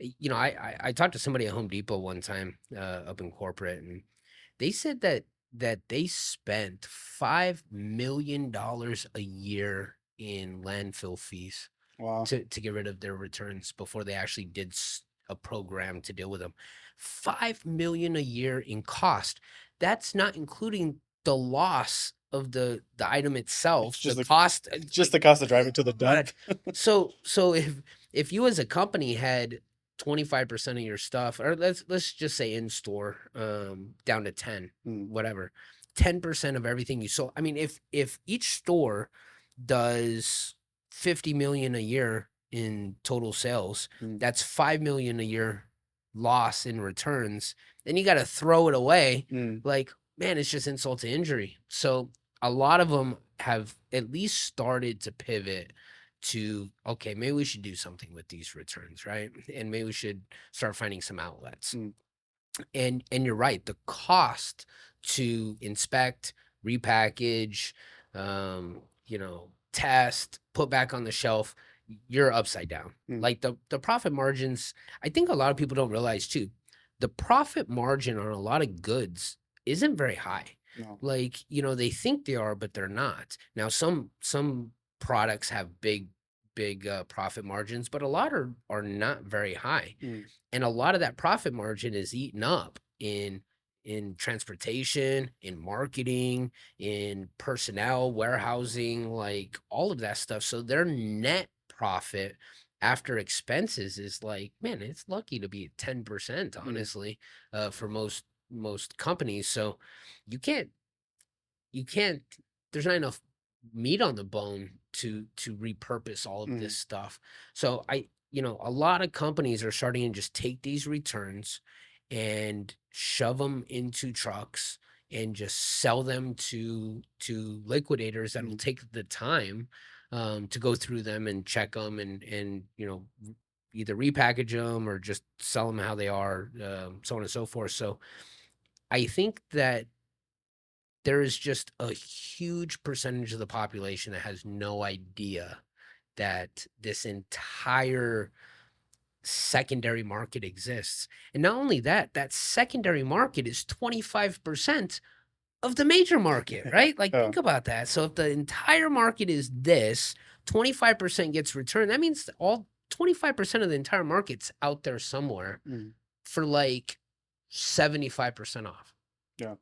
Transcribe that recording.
I talked to somebody at Home Depot one time up in corporate, and they said that they spent $5 million a year in landfill fees Wow. to get rid of their returns before they actually did a program to deal with them. 5 million a year in cost. That's not including the loss of the item It's itself, the just the cost, just like, the cost of driving to the what? dump. So if you as a company had 25% of your stuff, or let's just say in store, down to 10, Mm, whatever, 10% of everything you sold. I mean, if each store does 50 million a year in total sales, mm, that's 5 million a year loss in returns. Then you got to throw it away. mm, Like, man, it's just insult to injury. So a lot of them have at least started to pivot to, okay, maybe we should do something with these returns, right? And maybe we should start finding some outlets. mm, And you're right, the cost to inspect, repackage, test, put back on the shelf, you're upside down. mm. Like the profit margins, I think a lot of people don't realize too. The profit margin on a lot of goods isn't very high. No. Like, they think they are, but they're not. Now, some products have big profit margins, but a lot are not very high, Mm, and a lot of that profit margin is eaten up in transportation, in marketing, in personnel, warehousing, like all of that stuff. So their net profit after expenses is like, man, it's lucky to be at 10%, mm, honestly, for most companies. So you can't you can't there's not enough meat on the bone to repurpose all of this mm, stuff. So a lot of companies are starting to just take these returns and shove them into trucks and just sell them to liquidators that'll mm, take the time to go through them and check them and either repackage them or just sell them how they are, so on and so forth. So I think that there is just a huge percentage of the population that has no idea that this entire secondary market exists. And not only that, that secondary market is 25% of the major market, right? Like, yeah. think about that. So if the entire market is this, 25% gets returned. That means all 25% of the entire market's out there somewhere Mm, for like 75% off. yeah.